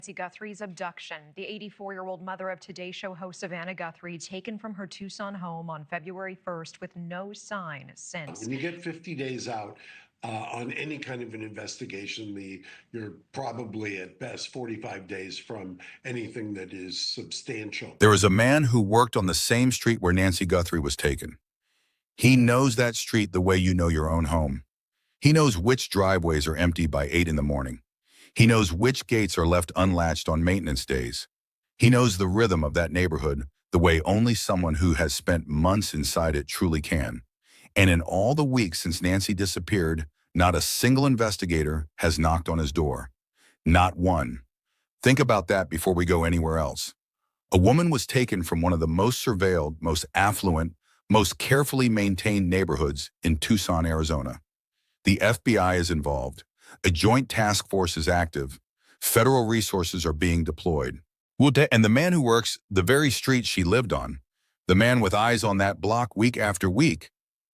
Nancy Guthrie's abduction. The 84-year-old mother of Today Show host Savannah Guthrie taken from her Tucson home on February 1st with no sign since. When you get 50 days out on any kind of an investigation, you're probably at best 45 days from anything that is substantial. There is a man who worked on the same street where Nancy Guthrie was taken. He knows that street the way you know your own home. He knows which driveways are empty by 8 in the morning. He knows which gates are left unlatched on maintenance days. He knows the rhythm of that neighborhood the way only someone who has spent months inside it truly can. And in all the weeks since Nancy disappeared, not a single investigator has knocked on his door. Not one. Think about that before we go anywhere else. A woman was taken from one of the most surveilled, most affluent, most carefully maintained neighborhoods in Tucson, Arizona. The FBI is involved. A joint task force is active. Federal resources are being deployed. And the man who works the very street she lived on, the man with eyes on that block week after week,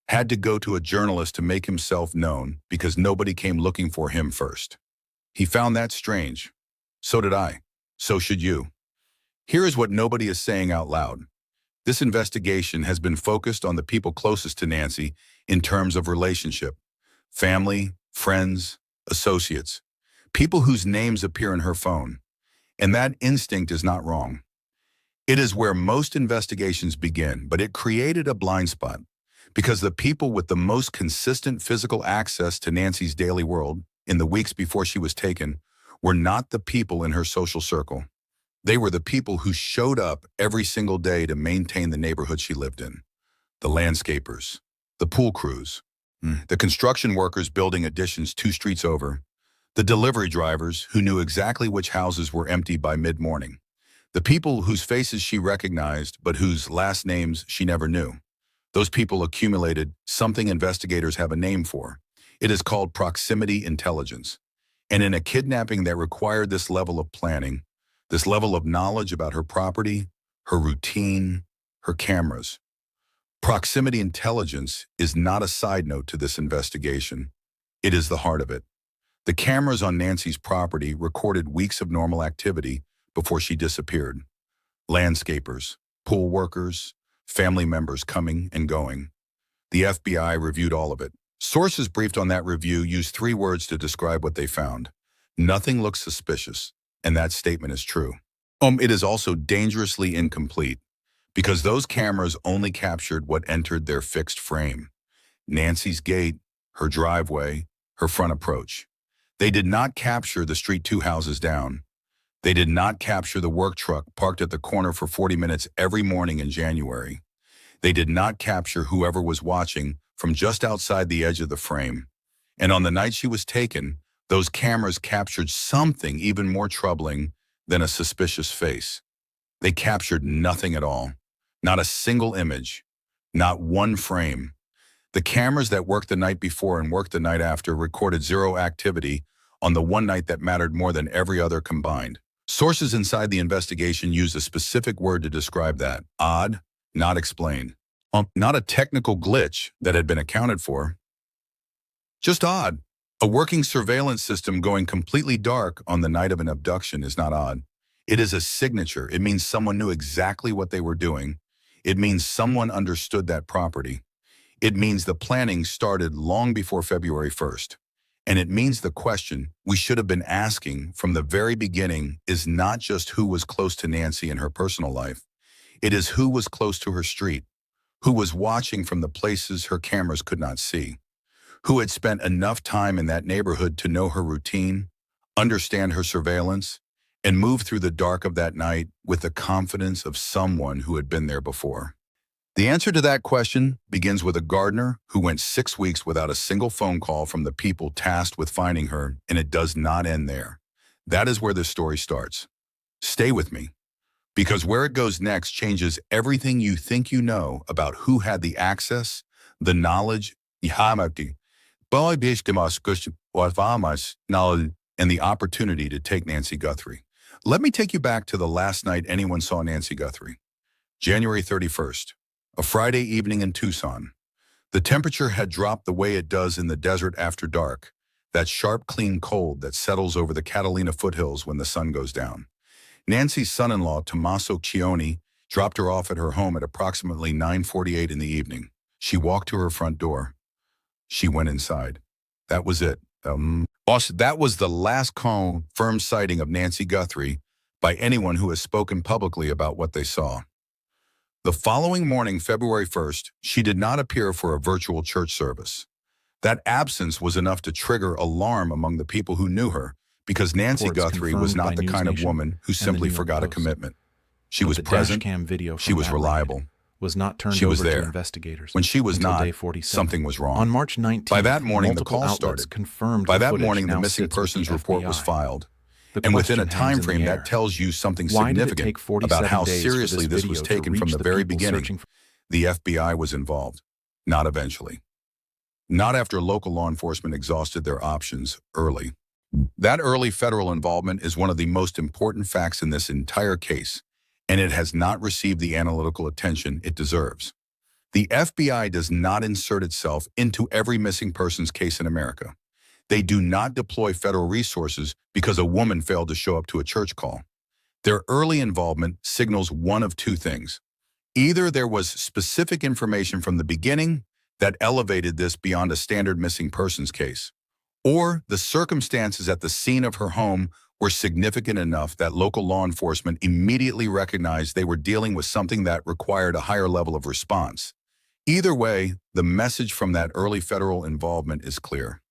had to go to a journalist to make himself known because nobody came looking for him first. He found that strange. So did I. So should you. Here is what nobody is saying out loud. This investigation has been focused on the people closest to Nancy in terms of relationship. Family, friends, associates, people whose names appear in her phone. And that instinct is not wrong. It is where most investigations begin, but it created a blind spot because the people with the most consistent physical access to Nancy's daily world in the weeks before she was taken were not the people in her social circle. They were the people who showed up every single day to maintain the neighborhood she lived in. The landscapers, the pool crews, the construction workers building additions 2 streets over, the delivery drivers who knew exactly which houses were empty by mid-morning, the people whose faces she recognized but whose last names she never knew. Those people accumulated something investigators have a name for. It is called proximity intelligence. And in a kidnapping that required this level of planning, this level of knowledge about her property, her routine, her cameras, proximity intelligence is not a side note to this investigation. It is the heart of it. The cameras on Nancy's property recorded weeks of normal activity before she disappeared. Landscapers, pool workers, family members coming and going. The FBI reviewed all of it. Sources briefed on that review used 3 words to describe what they found. Nothing looks suspicious, and that statement is true. It is also dangerously incomplete, because those cameras only captured what entered their fixed frame. Nancy's gate, her driveway, her front approach. They did not capture the street 2 houses down. They did not capture the work truck parked at the corner for 40 minutes every morning in January. They did not capture whoever was watching from just outside the edge of the frame. And on the night she was taken, those cameras captured something even more troubling than a suspicious face. They captured nothing at all. Not a single image. Not one frame. The cameras that worked the night before and worked the night after recorded 0 activity on the one night that mattered more than every other combined. Sources inside the investigation used a specific word to describe that. Odd, not explained. Not a technical glitch that had been accounted for. Just odd. A working surveillance system going completely dark on the night of an abduction is not odd. It is a signature. It means someone knew exactly what they were doing. It means someone understood that property. It means the planning started long before February 1st. And it means the question we should have been asking from the very beginning is not just who was close to Nancy in her personal life. It is who was close to her street, who was watching from the places her cameras could not see, who had spent enough time in that neighborhood to know her routine, understand her surveillance, and move through the dark of that night with the confidence of someone who had been there before. The answer to that question begins with a gardener who went 6 weeks without a single phone call from the people tasked with finding her, and it does not end there. That is where this story starts. Stay with me, because where it goes next changes everything you think you know about who had the access, the knowledge, and the opportunity to take Nancy Guthrie. Let me take you back to the last night anyone saw Nancy Guthrie. January 31st. A Friday evening in Tucson. The temperature had dropped the way it does in the desert after dark. that sharp, clean cold that settles over the Catalina foothills when the sun goes down. Nancy's son-in-law, Tommaso Cioni, dropped her off at her home at approximately 9:48 in the evening. She walked to her front door. She went inside. That was it. Boss, that was the last confirmed sighting of Nancy Guthrie by anyone who has spoken publicly about what they saw. The following morning, February 1st, she did not appear for a virtual church service. That absence was enough to trigger alarm among the people who knew her, because Nancy Guthrie was not the kind of woman who simply forgot a commitment. She was present, she was reliable, was not turned she was over to there. investigators. When she was until not, day 47. something was wrong. On March 19th, By that morning, the multiple call outlets started. confirmed By the that footage morning, the now missing sits with persons the report FBI. was filed. The And within a question time hangs in frame the that air. tells you something Why did it significant take 47 about how days for seriously this was video to taken from reach the very people beginning. searching for- The FBI was involved, not eventually. Not after local law enforcement exhausted their options early. That early federal involvement is one of the most important facts in this entire case, and it has not received the analytical attention it deserves. The FBI does not insert itself into every missing persons case in America. They do not deploy federal resources because a woman failed to show up to a church call. Their early involvement signals one of two things. Either there was specific information from the beginning that elevated this beyond a standard missing persons case, or the circumstances at the scene of her home were significant enough that local law enforcement immediately recognized they were dealing with something that required a higher level of response. Either way, the message from that early federal involvement is clear.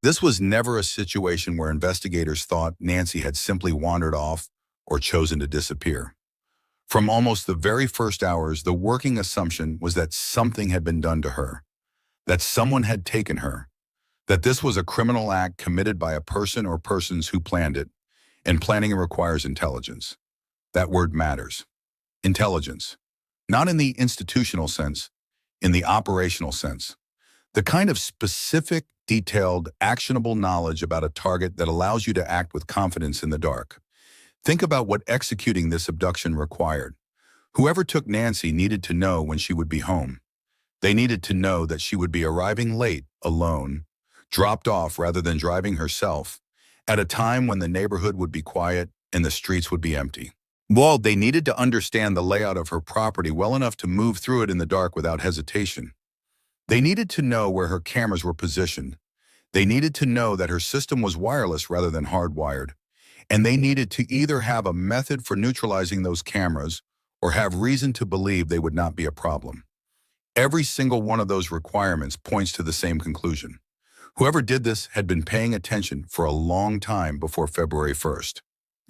This was never a situation where investigators thought Nancy had simply wandered off or chosen to disappear. From almost the very first hours, the working assumption was that something had been done to her, that someone had taken her, that this was a criminal act committed by a person or persons who planned it, and planning requires intelligence. That word matters. Intelligence. Not in the institutional sense, in the operational sense. The kind of specific, detailed, actionable knowledge about a target that allows you to act with confidence in the dark. Think about what executing this abduction required. Whoever took Nancy needed to know when she would be home. They needed to know that she would be arriving late, alone, dropped off rather than driving herself, at a time when the neighborhood would be quiet and the streets would be empty. Well, they needed to understand the layout of her property well enough to move through it in the dark without hesitation. They needed to know where her cameras were positioned. They needed to know that her system was wireless rather than hardwired. And they needed to either have a method for neutralizing those cameras or have reason to believe they would not be a problem. Every single one of those requirements points to the same conclusion. Whoever did this had been paying attention for a long time before February 1st.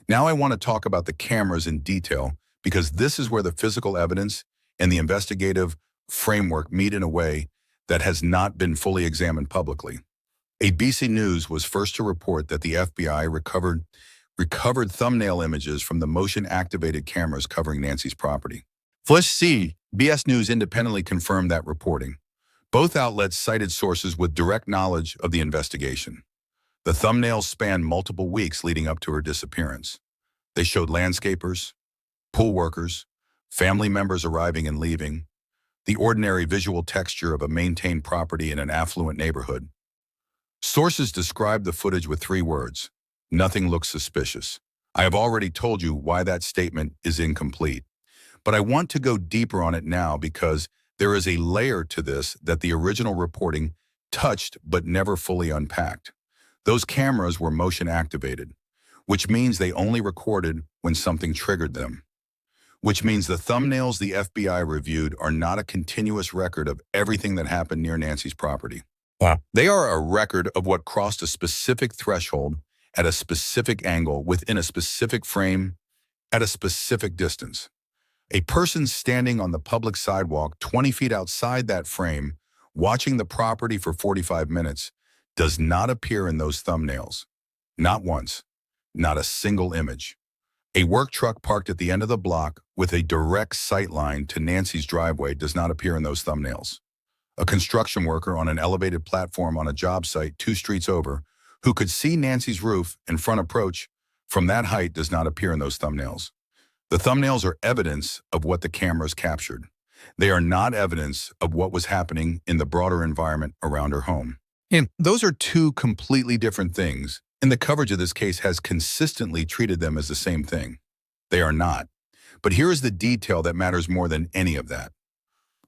Now I want to talk about the cameras in detail because this is where the physical evidence and the investigative framework meet in a way that has not been fully examined publicly. ABC News was first to report that the FBI recovered thumbnail images from the motion-activated cameras covering Nancy's property. Flash C, BS News independently confirmed that reporting. Both outlets cited sources with direct knowledge of the investigation. The thumbnails spanned multiple weeks leading up to her disappearance. They showed landscapers, pool workers, family members arriving and leaving, the ordinary visual texture of a maintained property in an affluent neighborhood. Sources described the footage with 3 words: nothing looks suspicious. I have already told you why that statement is incomplete, but I want to go deeper on it now because there is a layer to this that the original reporting touched but never fully unpacked. Those cameras were motion activated, which means they only recorded when something triggered them. Which means the thumbnails the FBI reviewed are not a continuous record of everything that happened near Nancy's property. Wow. They are a record of what crossed a specific threshold at a specific angle within a specific frame at a specific distance. A person standing on the public sidewalk 20 feet outside that frame, watching the property for 45 minutes, does not appear in those thumbnails. Not once. Not a single image. A work truck parked at the end of the block with a direct sight line to Nancy's driveway does not appear in those thumbnails. A construction worker on an elevated platform on a job site 2 streets over who could see Nancy's roof and front approach from that height does not appear in those thumbnails. The thumbnails are evidence of what the cameras captured. They are not evidence of what was happening in the broader environment around her home. And those are two completely different things, and the coverage of this case has consistently treated them as the same thing. They are not. But here is the detail that matters more than any of that.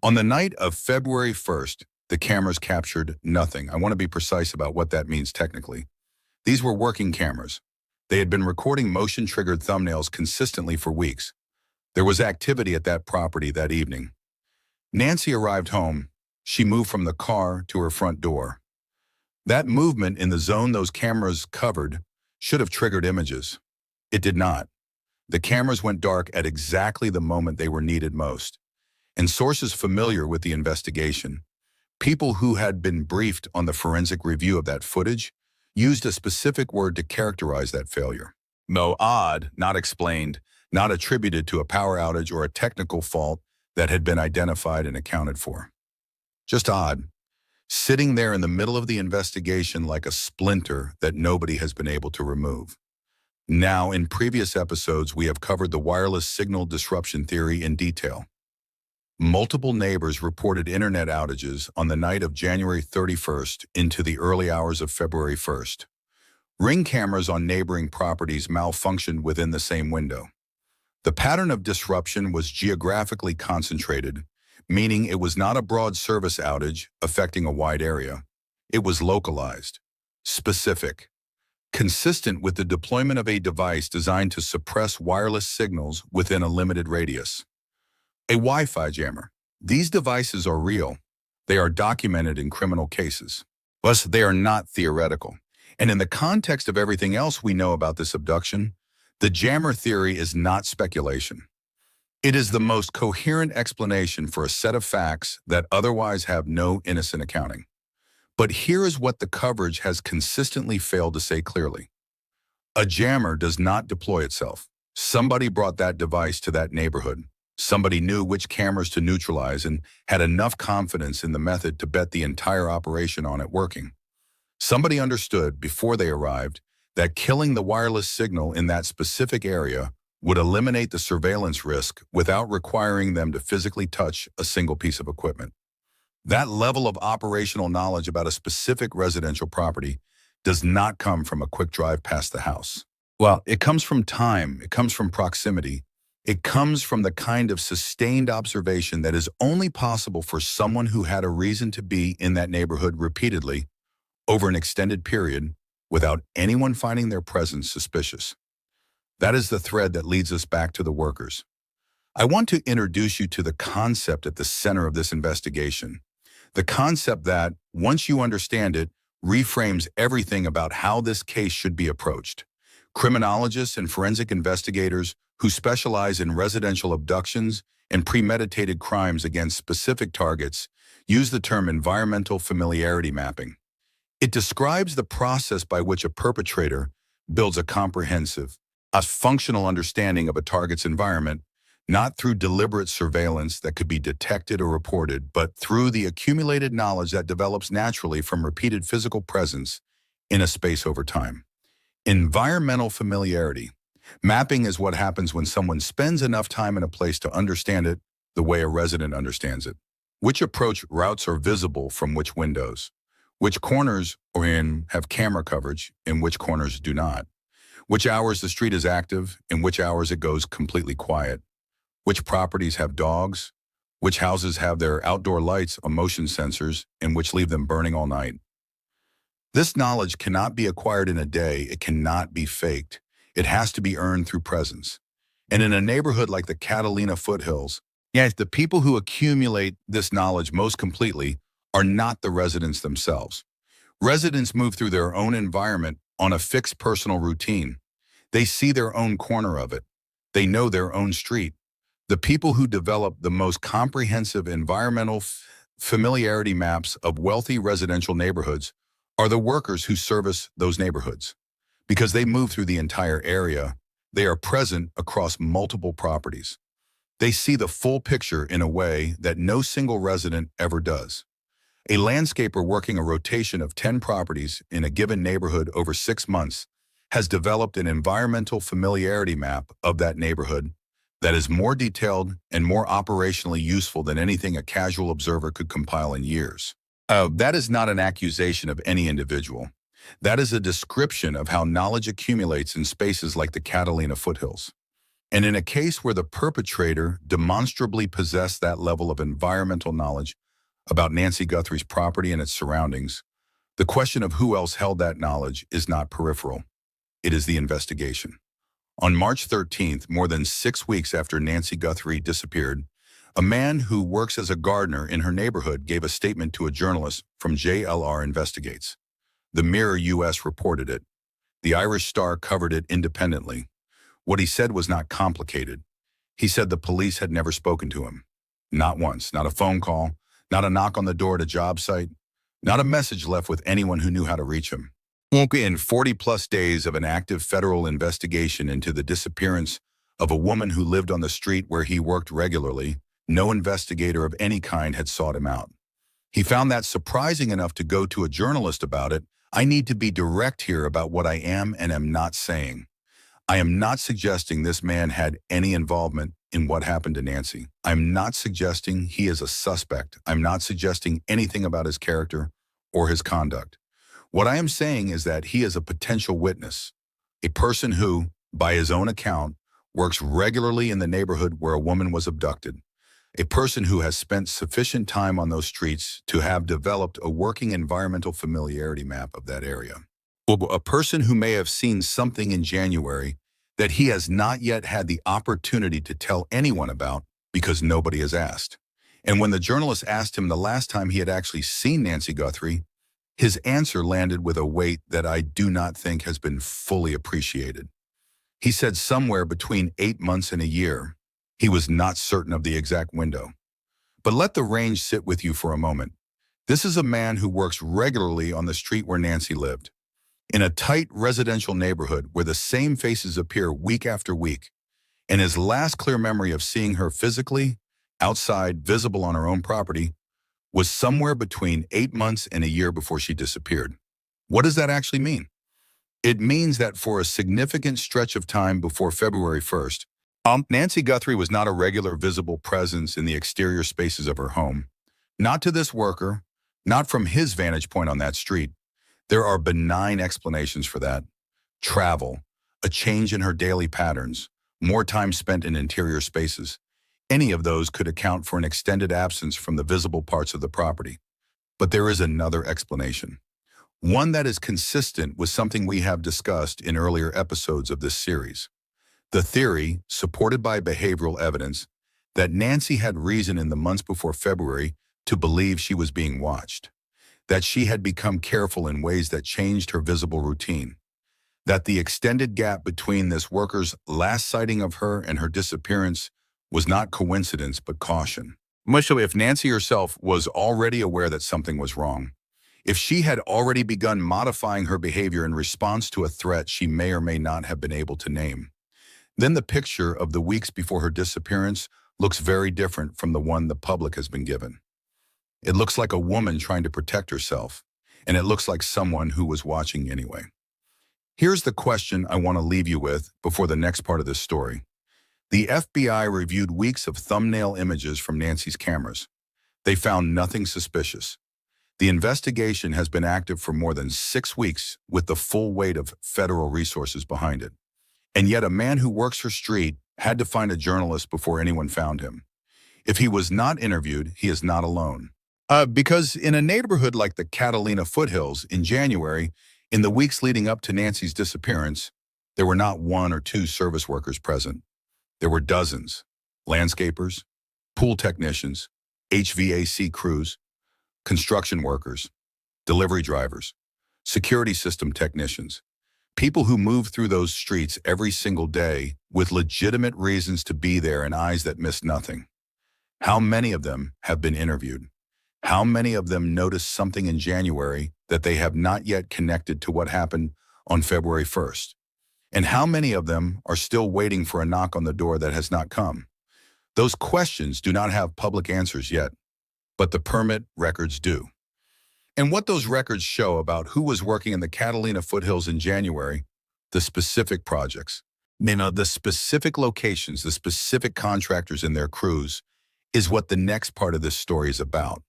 On the night of February 1st, the cameras captured nothing. I want to be precise about what that means technically. These were working cameras. They had been recording motion-triggered thumbnails consistently for weeks. There was activity at that property that evening. Nancy arrived home. She moved from the car to her front door. That movement in the zone those cameras covered should have triggered images. It did not. The cameras went dark at exactly the moment they were needed most. And sources familiar with the investigation, people who had been briefed on the forensic review of that footage, used a specific word to characterize that failure. No, odd, not explained, not attributed to a power outage or a technical fault that had been identified and accounted for. Just odd. Sitting there in the middle of the investigation like a splinter that nobody has been able to remove. Now, in previous episodes, we have covered the wireless signal disruption theory in detail. Multiple neighbors reported internet outages on the night of January 31st into the early hours of February 1st. Ring cameras on neighboring properties malfunctioned within the same window. The pattern of disruption was geographically concentrated, meaning it was not a broad service outage affecting a wide area. It was localized, specific, consistent with the deployment of a device designed to suppress wireless signals within a limited radius. A Wi-Fi jammer. These devices are real. They are documented in criminal cases. Thus, they are not theoretical. And in the context of everything else we know about this abduction, the jammer theory is not speculation. It is the most coherent explanation for a set of facts that otherwise have no innocent accounting. But here is what the coverage has consistently failed to say clearly. A jammer does not deploy itself. Somebody brought that device to that neighborhood. Somebody knew which cameras to neutralize and had enough confidence in the method to bet the entire operation on it working. Somebody understood before they arrived that killing the wireless signal in that specific area would eliminate the surveillance risk without requiring them to physically touch a single piece of equipment. That level of operational knowledge about a specific residential property does not come from a quick drive past the house. Well, it comes from time, it comes from proximity, it comes from the kind of sustained observation that is only possible for someone who had a reason to be in that neighborhood repeatedly over an extended period without anyone finding their presence suspicious. That is the thread that leads us back to the workers. I want to introduce you to the concept at the center of this investigation. The concept that, once you understand it, reframes everything about how this case should be approached. Criminologists and forensic investigators who specialize in residential abductions and premeditated crimes against specific targets use the term environmental familiarity mapping. It describes the process by which a perpetrator builds a comprehensive, a functional understanding of a target's environment, not through deliberate surveillance that could be detected or reported, but through the accumulated knowledge that develops naturally from repeated physical presence in a space over time. Environmental familiarity. Mapping is what happens when someone spends enough time in a place to understand it the way a resident understands it. Which approach routes are visible from which windows? Which corners have camera coverage and which corners do not? Which hours the street is active and which hours it goes completely quiet? Which properties have dogs? Which houses have their outdoor lights on motion sensors and which leave them burning all night? This knowledge cannot be acquired in a day. It cannot be faked. It has to be earned through presence. And in a neighborhood like the Catalina foothills, the people who accumulate this knowledge most completely are not the residents themselves. Residents move through their own environment on a fixed personal routine. They see their own corner of it. They know their own street. The people who develop the most comprehensive environmental familiarity maps of wealthy residential neighborhoods are the workers who service those neighborhoods. Because they move through the entire area, they are present across multiple properties. They see the full picture in a way that no single resident ever does. A landscaper working a rotation of 10 properties in a given neighborhood over 6 months has developed an environmental familiarity map of that neighborhood that is more detailed and more operationally useful than anything a casual observer could compile in years. That is not an accusation of any individual. That is a description of how knowledge accumulates in spaces like the Catalina foothills. And in a case where the perpetrator demonstrably possessed that level of environmental knowledge about Nancy Guthrie's property and its surroundings, the question of who else held that knowledge is not peripheral. It is the investigation. On March 13th, more than 6 weeks after Nancy Guthrie disappeared, a man who works as a gardener in her neighborhood gave a statement to a journalist from JLR Investigates. The Mirror US reported it. The Irish Star covered it independently. What he said was not complicated. He said the police had never spoken to him. Not once, not a phone call, not a knock on the door at a job site, not a message left with anyone who knew how to reach him. In 40-plus days of an active federal investigation into the disappearance of a woman who lived on the street where he worked regularly, no investigator of any kind had sought him out. He found that surprising enough to go to a journalist about it. I need to be direct here about what I am and am not saying. I am not suggesting this man had any involvement in what happened to Nancy. I'm not suggesting he is a suspect. I'm not suggesting anything about his character or his conduct. What I am saying is that he is a potential witness, a person who, by his own account, works regularly in the neighborhood where a woman was abducted, a person who has spent sufficient time on those streets to have developed a working environmental familiarity map of that area. A person who may have seen something in January that he has not yet had the opportunity to tell anyone about because nobody has asked. And when the journalist asked him the last time he had actually seen Nancy Guthrie, his answer landed with a weight that I do not think has been fully appreciated. He said somewhere between 8 months and a year. He was not certain of the exact window. But let the range sit with you for a moment. This is a man who works regularly on the street where Nancy lived, in a tight residential neighborhood where the same faces appear week after week, and his last clear memory of seeing her physically, outside, visible on her own property, was somewhere between 8 months and a year before she disappeared. What does that actually mean? It means that for a significant stretch of time before February 1st, Nancy Guthrie was not a regular visible presence in the exterior spaces of her home. Not to this worker, not from his vantage point on that street. There are benign explanations for that. Travel, a change in her daily patterns, more time spent in interior spaces. Any of those could account for an extended absence from the visible parts of the property. But there is another explanation. One that is consistent with something we have discussed in earlier episodes of this series. The theory, supported by behavioral evidence, that Nancy had reason in the months before February to believe she was being watched, that she had become careful in ways that changed her visible routine, that the extended gap between this worker's last sighting of her and her disappearance was not coincidence but caution. Much so if Nancy herself was already aware that something was wrong, if she had already begun modifying her behavior in response to a threat she may or may not have been able to name, then the picture of the weeks before her disappearance looks very different from the one the public has been given. It looks like a woman trying to protect herself, and it looks like someone who was watching anyway. Here's the question I want to leave you with before the next part of this story. The FBI reviewed weeks of thumbnail images from Nancy's cameras. They found nothing suspicious. The investigation has been active for more than 6 weeks with the full weight of federal resources behind it. And yet a man who works her street had to find a journalist before anyone found him. If he was not interviewed, he is not alone. Because in a neighborhood like the Catalina foothills in January, in the weeks leading up to Nancy's disappearance, there were not 1 or 2 service workers present. There were dozens: landscapers, pool technicians, HVAC crews, construction workers, delivery drivers, security system technicians, people who move through those streets every single day with legitimate reasons to be there and eyes that miss nothing. How many of them have been interviewed? How many of them noticed something in January that they have not yet connected to what happened on February 1st? And how many of them are still waiting for a knock on the door that has not come? Those questions do not have public answers yet, but the permit records do. And what those records show about who was working in the Catalina foothills in January, the specific projects, the specific locations, the specific contractors and their crews, is what the next part of this story is about.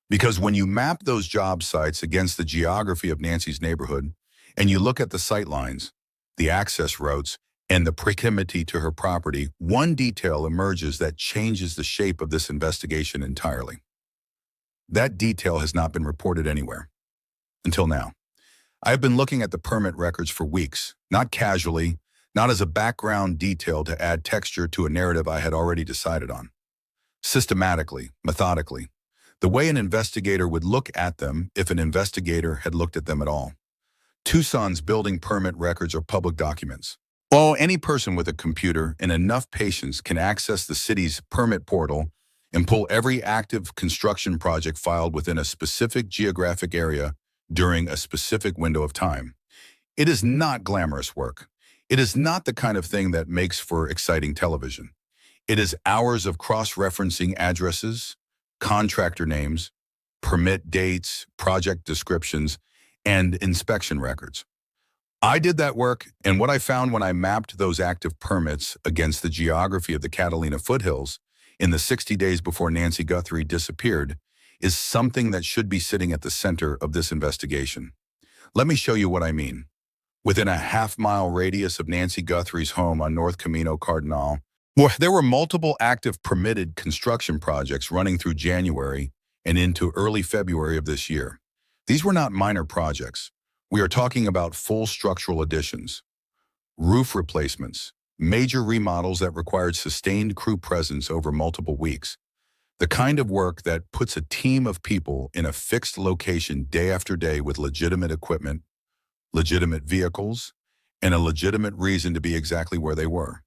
Because when you map those job sites against the geography of Nancy's neighborhood, and you look at the sight lines, the access routes, and the proximity to her property, one detail emerges that changes the shape of this investigation entirely. That detail has not been reported anywhere. Until now. I have been looking at the permit records for weeks, not casually, not as a background detail to add texture to a narrative I had already decided on. Systematically, methodically, the way an investigator would look at them if an investigator had looked at them at all. Tucson's building permit records are public documents. Well, any person with a computer and enough patience can access the city's permit portal and pull every active construction project filed within a specific geographic area during a specific window of time. It is not glamorous work. It is not the kind of thing that makes for exciting television. It is hours of cross-referencing addresses, contractor names, permit dates, project descriptions, and inspection records. I did that work, and what I found when I mapped those active permits against the geography of the Catalina foothills in the 60 days before Nancy Guthrie disappeared is something that should be sitting at the center of this investigation. Let me show you what I mean. Within a half-mile radius of Nancy Guthrie's home on North Camino Cardinal, there were multiple active permitted construction projects running through January and into early February of this year. These were not minor projects. We are talking about full structural additions, roof replacements, major remodels that required sustained crew presence over multiple weeks. The kind of work that puts a team of people in a fixed location day after day with legitimate equipment, legitimate vehicles, and a legitimate reason to be exactly where they were.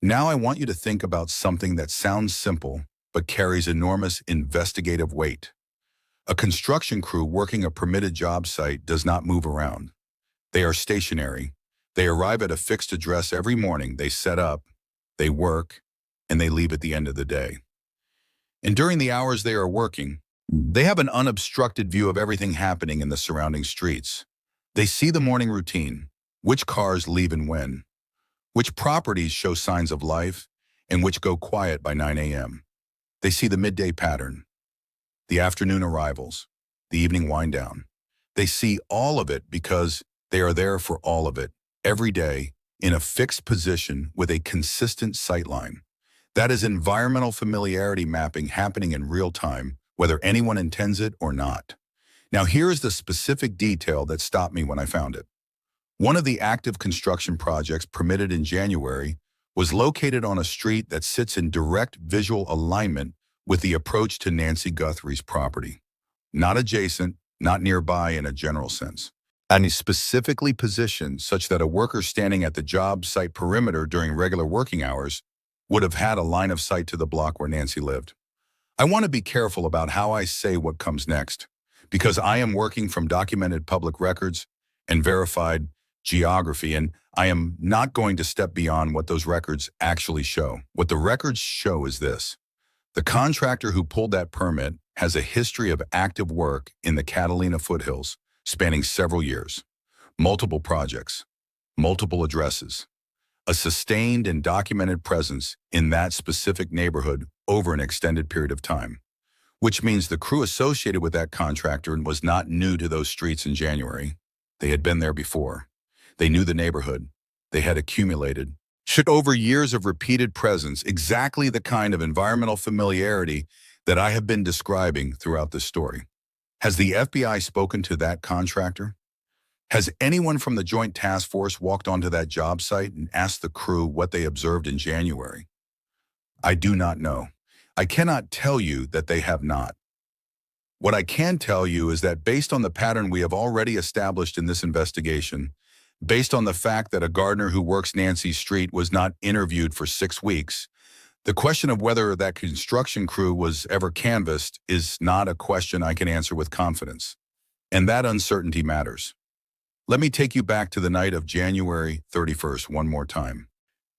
Now I want you to think about something that sounds simple but carries enormous investigative weight. A construction crew working a permitted job site does not move around. They are stationary. They arrive at a fixed address every morning. They set up, they work, and they leave at the end of the day. And during the hours they are working, they have an unobstructed view of everything happening in the surrounding streets. They see the morning routine, which cars leave and when, which properties show signs of life, and which go quiet by 9 a.m. They see the midday pattern, the afternoon arrivals, the evening wind down. They see all of it because they are there for all of it, every day, in a fixed position with a consistent sightline. That is environmental familiarity mapping happening in real time, whether anyone intends it or not. Now here is the specific detail that stopped me when I found it. One of the active construction projects permitted in January was located on a street that sits in direct visual alignment with the approach to Nancy Guthrie's property. Not adjacent, not nearby in a general sense. And is specifically positioned such that a worker standing at the job site perimeter during regular working hours would have had a line of sight to the block where Nancy lived. I want to be careful about how I say what comes next, because I am working from documented public records and verified geography, and I am not going to step beyond what those records actually show. What the records show is this. The contractor who pulled that permit has a history of active work in the Catalina foothills spanning several years, multiple projects, multiple addresses, a sustained and documented presence in that specific neighborhood over an extended period of time, which means the crew associated with that contractor was not new to those streets in January. They had been there before. They knew the neighborhood. They had accumulated, over years of repeated presence, exactly the kind of environmental familiarity that I have been describing throughout this story. Has the FBI spoken to that contractor? Has anyone from the Joint Task Force walked onto that job site and asked the crew what they observed in January? I do not know. I cannot tell you that they have not. What I can tell you is that based on the pattern we have already established in this investigation, based on the fact that a gardener who works Nancy's street was not interviewed for 6 weeks, the question of whether that construction crew was ever canvassed is not a question I can answer with confidence. And that uncertainty matters. Let me take you back to the night of January 31st one more time,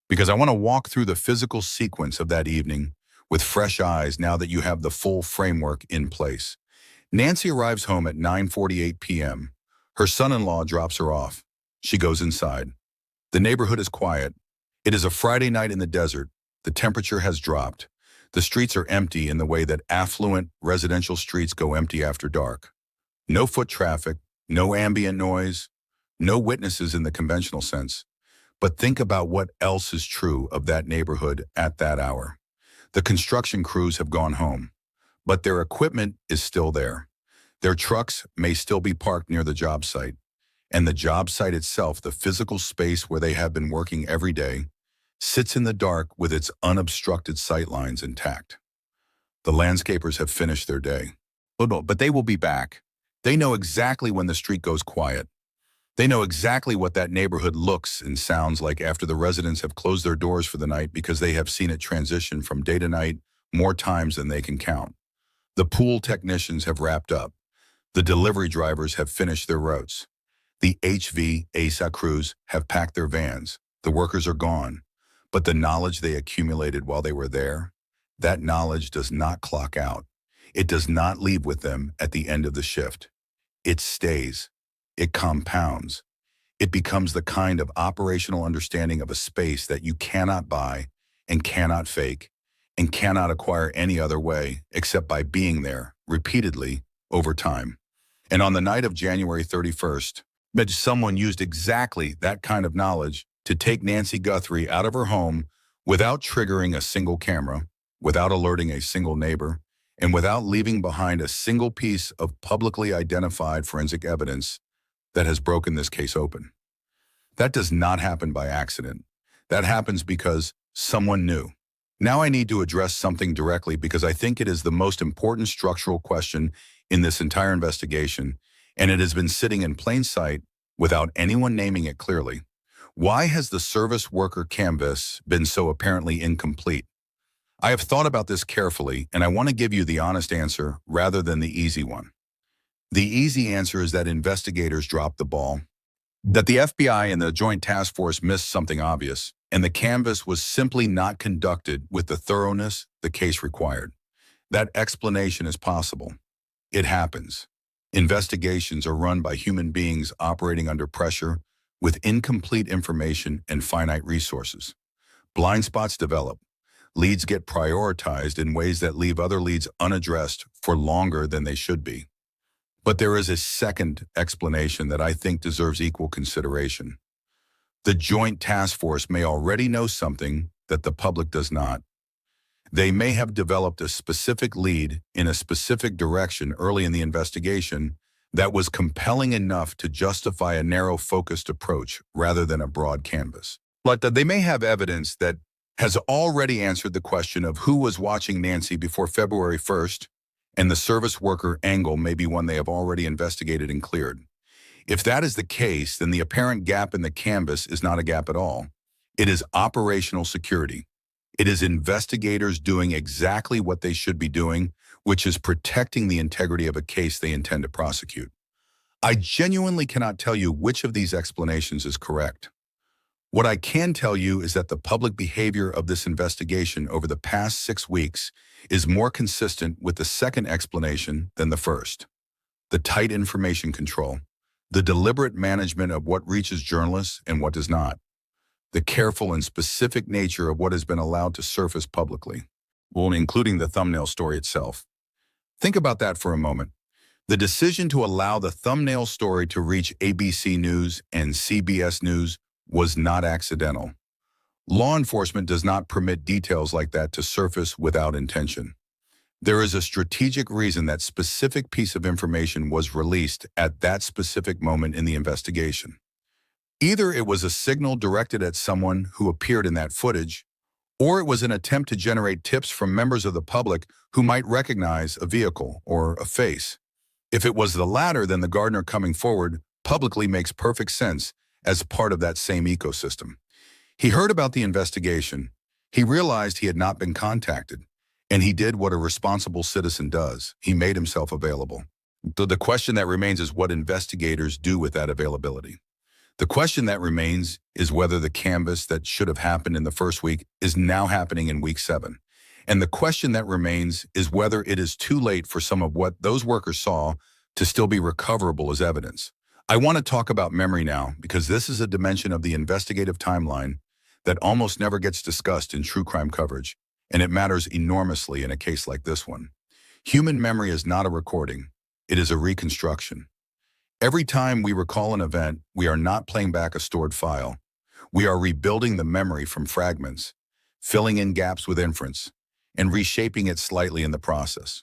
because I want to walk through the physical sequence of that evening with fresh eyes now that you have the full framework in place. Nancy arrives home at 9:48 p.m. Her son-in-law drops her off. She goes inside. The neighborhood is quiet. It is a Friday night in the desert. The temperature has dropped. The streets are empty in the way that affluent residential streets go empty after dark. No foot traffic, no ambient noise, no witnesses in the conventional sense. But think about what else is true of that neighborhood at that hour. The construction crews have gone home, but their equipment is still there. Their trucks may still be parked near the job site, and the job site itself, the physical space where they have been working every day, sits in the dark with its unobstructed sight lines intact. The landscapers have finished their day. Oh no, but they will be back. They know exactly when the street goes quiet. They know exactly what that neighborhood looks and sounds like after the residents have closed their doors for the night because they have seen it transition from day to night more times than they can count. The pool technicians have wrapped up. The delivery drivers have finished their routes. The HV ASA crews have packed their vans. The workers are gone. But the knowledge they accumulated while they were there, that knowledge does not clock out. It does not leave with them at the end of the shift. It stays. It compounds. It becomes the kind of operational understanding of a space that you cannot buy and cannot fake and cannot acquire any other way except by being there repeatedly over time. And on the night of January 31st, someone used exactly that kind of knowledge to take Nancy Guthrie out of her home without triggering a single camera, without alerting a single neighbor, and without leaving behind a single piece of publicly identified forensic evidence that has broken this case open. That does not happen by accident. That happens because someone knew. Now I need to address something directly because I think it is the most important structural question in this entire investigation, and it has been sitting in plain sight without anyone naming it clearly. Why has the service worker canvas been so apparently incomplete? I have thought about this carefully, and I want to give you the honest answer rather than the easy one. The easy answer is that investigators dropped the ball, that the FBI and the Joint Task Force missed something obvious, and the canvas was simply not conducted with the thoroughness the case required. That explanation is possible. It happens. Investigations are run by human beings operating under pressure with incomplete information and finite resources. Blind spots develop. Leads get prioritized in ways that leave other leads unaddressed for longer than they should be. But there is a second explanation that I think deserves equal consideration. The Joint Task Force may already know something that the public does not. They may have developed a specific lead in a specific direction early in the investigation that was compelling enough to justify a narrow focused approach rather than a broad canvas. But they may have evidence that has already answered the question of who was watching Nancy before February 1st, and the service worker angle may be one they have already investigated and cleared. If that is the case, then the apparent gap in the canvas is not a gap at all. It is operational security. It is investigators doing exactly what they should be doing, which is protecting the integrity of a case they intend to prosecute. I genuinely cannot tell you which of these explanations is correct. What I can tell you is that the public behavior of this investigation over the past 6 weeks is more consistent with the second explanation than the first. The tight information control, the deliberate management of what reaches journalists and what does not, the careful and specific nature of what has been allowed to surface publicly, well, including the thumbnail story itself. Think about that for a moment. The decision to allow the thumbnail story to reach ABC News and CBS News was not accidental. Law enforcement does not permit details like that to surface without intention. There is a strategic reason that specific piece of information was released at that specific moment in the investigation. Either it was a signal directed at someone who appeared in that footage, or it was an attempt to generate tips from members of the public who might recognize a vehicle or a face. If it was the latter, then the gardener coming forward publicly makes perfect sense as part of that same ecosystem. He heard about the investigation. He realized he had not been contacted, and he did what a responsible citizen does. He made himself available. The question that remains is what investigators do with that availability. The question that remains is whether the canvas that should have happened in the first week is now happening in week 7. And the question that remains is whether it is too late for some of what those workers saw to still be recoverable as evidence. I want to talk about memory now because this is a dimension of the investigative timeline that almost never gets discussed in true crime coverage, and it matters enormously in a case like this one. Human memory is not a recording, it is a reconstruction. Every time we recall an event, we are not playing back a stored file. We are rebuilding the memory from fragments, filling in gaps with inference, and reshaping it slightly in the process.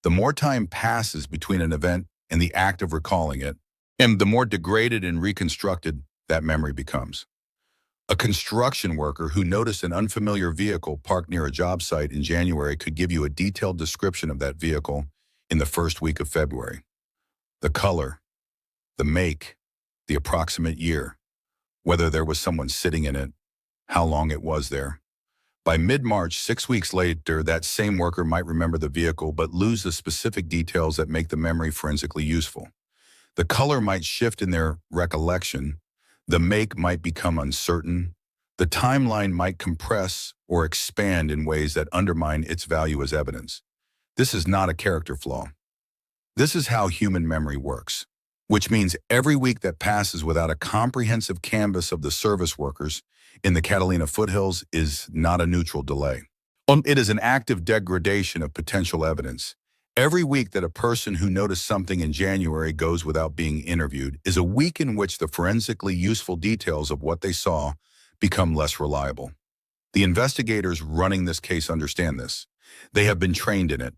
The more time passes between an event and the act of recalling it, and the more degraded and reconstructed that memory becomes. A construction worker who noticed an unfamiliar vehicle parked near a job site in January could give you a detailed description of that vehicle in the first week of February. The color, the make, the approximate year, whether there was someone sitting in it, how long it was there. By mid-March, 6 weeks later, that same worker might remember the vehicle but lose the specific details that make the memory forensically useful. The color might shift in their recollection, the make might become uncertain, the timeline might compress or expand in ways that undermine its value as evidence. This is not a character flaw. This is how human memory works, which means every week that passes without a comprehensive canvas of the service workers in the Catalina foothills is not a neutral delay. It is an active degradation of potential evidence. Every week that a person who noticed something in January goes without being interviewed is a week in which the forensically useful details of what they saw become less reliable. The investigators running this case understand this. They have been trained in it,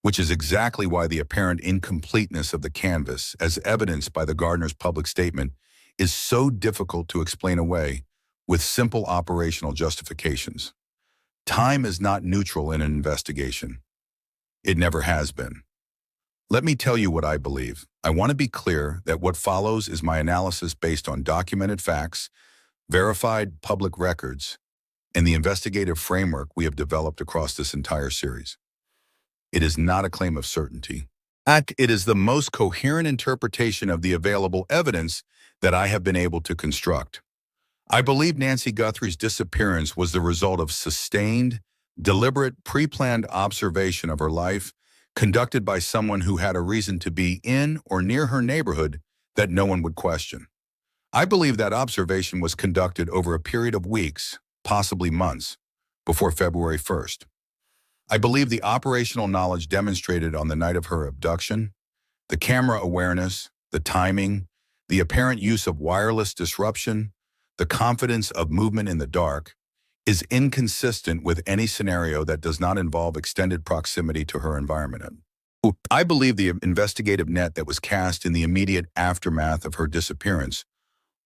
which is exactly why the apparent incompleteness of the canvas, as evidenced by the gardener's public statement, is so difficult to explain away with simple operational justifications. Time is not neutral in an investigation. It never has been. Let me tell you what I believe. I want to be clear that what follows is my analysis based on documented facts, verified public records, and the investigative framework we have developed across this entire series. It is not a claim of certainty. It is the most coherent interpretation of the available evidence that I have been able to construct. I believe Nancy Guthrie's disappearance was the result of sustained, deliberate, pre-planned observation of her life conducted by someone who had a reason to be in or near her neighborhood that no one would question. I believe that observation was conducted over a period of weeks, possibly months, before February 1st. I believe the operational knowledge demonstrated on the night of her abduction, the camera awareness, the timing, the apparent use of wireless disruption, the confidence of movement in the dark, is inconsistent with any scenario that does not involve extended proximity to her environment. I believe the investigative net that was cast in the immediate aftermath of her disappearance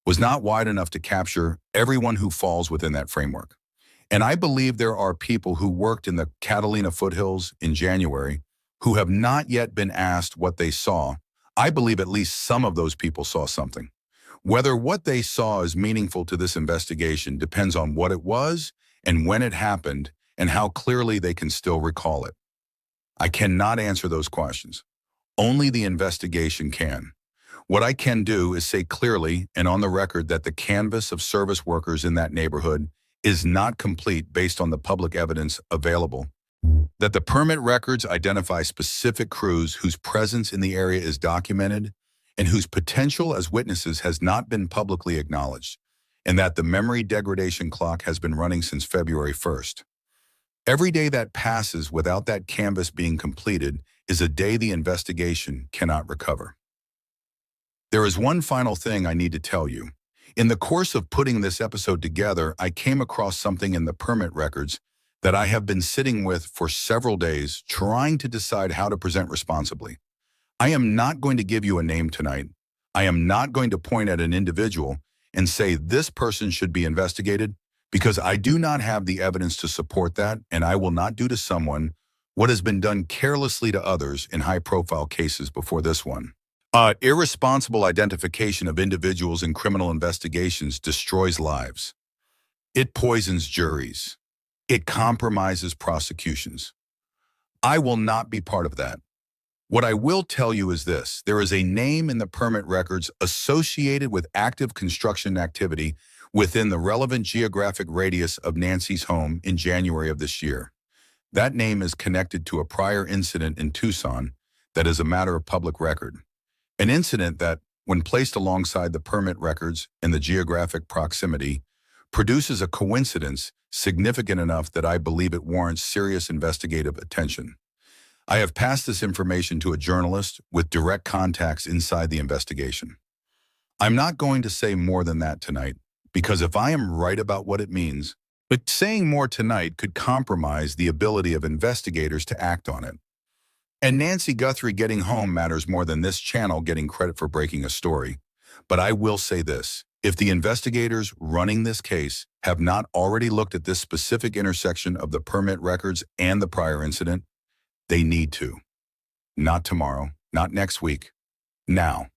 was not wide enough to capture everyone who falls within that framework. And I believe there are people who worked in the Catalina foothills in January who have not yet been asked what they saw. I believe at least some of those people saw something. Whether what they saw is meaningful to this investigation depends on what it was and when it happened and how clearly they can still recall it. I cannot answer those questions. Only the investigation can. What I can do is say clearly and on the record that the canvas of service workers in that neighborhood is not complete based on the public evidence available, that the permit records identify specific crews whose presence in the area is documented and whose potential as witnesses has not been publicly acknowledged, and that the memory degradation clock has been running since February 1st. Every day that passes without that canvas being completed is a day the investigation cannot recover. There is one final thing I need to tell you. In the course of putting this episode together, I came across something in the permit records that I have been sitting with for several days, trying to decide how to present responsibly. I am not going to give you a name tonight. I am not going to point at an individual and say this person should be investigated, because I do not have the evidence to support that, and I will not do to someone what has been done carelessly to others in high-profile cases before this one. Irresponsible identification of individuals in criminal investigations destroys lives. It poisons juries. It compromises prosecutions. I will not be part of that. What I will tell you is this: there is a name in the permit records associated with active construction activity within the relevant geographic radius of Nancy's home in January of this year. That name is connected to a prior incident in Tucson that is a matter of public record. An incident that, when placed alongside the permit records and the geographic proximity, produces a coincidence significant enough that I believe it warrants serious investigative attention. I have passed this information to a journalist with direct contacts inside the investigation. I'm not going to say more than that tonight, because if I am right about what it means, but saying more tonight could compromise the ability of investigators to act on it. And Nancy Guthrie getting home matters more than this channel getting credit for breaking a story. But I will say this, if the investigators running this case have not already looked at this specific intersection of the permit records and the prior incident, they need to. Not tomorrow, not next week, now.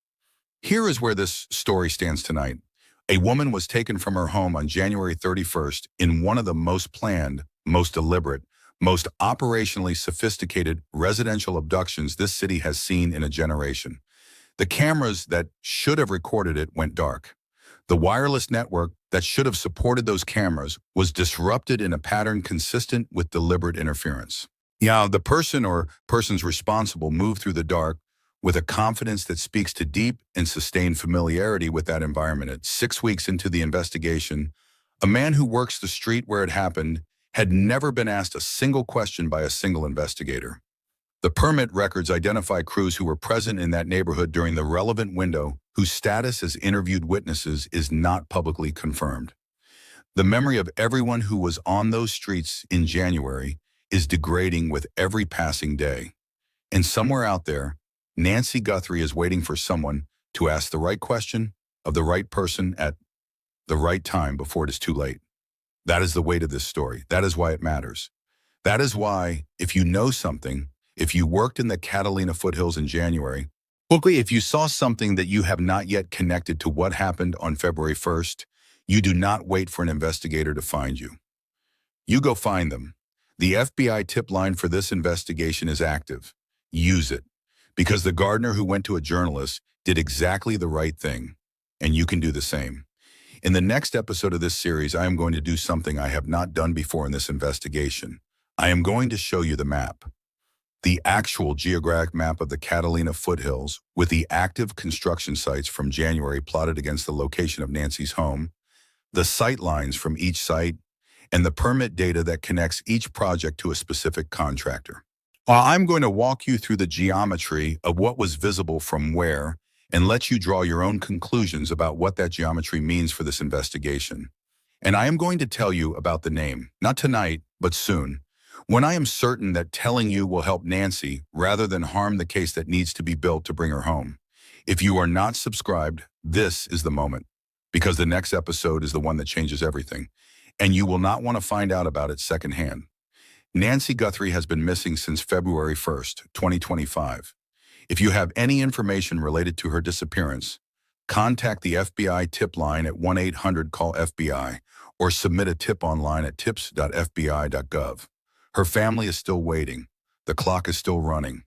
Here is where this story stands tonight. A woman was taken from her home on January 31st in one of the most planned, most deliberate, most operationally sophisticated residential abductions this city has seen in a generation. The cameras that should have recorded it went dark. The wireless network that should have supported those cameras was disrupted in a pattern consistent with deliberate interference. Yeah, the person or persons responsible moved through the dark with a confidence that speaks to deep and sustained familiarity with that environment. At 6 weeks into the investigation, a man who works the street where it happened had never been asked a single question by a single investigator. The permit records identify crews who were present in that neighborhood during the relevant window, whose status as interviewed witnesses is not publicly confirmed. The memory of everyone who was on those streets in January is degrading with every passing day. And somewhere out there, Nancy Guthrie is waiting for someone to ask the right question of the right person at the right time before it is too late. That is the weight of this story. That is why it matters. That is why, if you know something, if you worked in the Catalina foothills in January, quickly, if you saw something that you have not yet connected to what happened on February 1st, you do not wait for an investigator to find you. You go find them. The FBI tip line for this investigation is active. Use it. Because the gardener who went to a journalist did exactly the right thing, and you can do the same. In the next episode of this series, I am going to do something I have not done before in this investigation. I am going to show you the map. The actual geographic map of the Catalina foothills with the active construction sites from January plotted against the location of Nancy's home, the sight lines from each site, and the permit data that connects each project to a specific contractor. I'm going to walk you through the geometry of what was visible from where and let you draw your own conclusions about what that geometry means for this investigation. And I am going to tell you about the name, not tonight, but soon, when I am certain that telling you will help Nancy rather than harm the case that needs to be built to bring her home. If you are not subscribed, this is the moment, because the next episode is the one that changes everything, and you will not want to find out about it secondhand. Nancy Guthrie has been missing since February 1st, 2025. If you have any information related to her disappearance, contact the FBI tip line at 1-800-CALL-FBI or submit a tip online at tips.fbi.gov. Her family is still waiting. The clock is still running.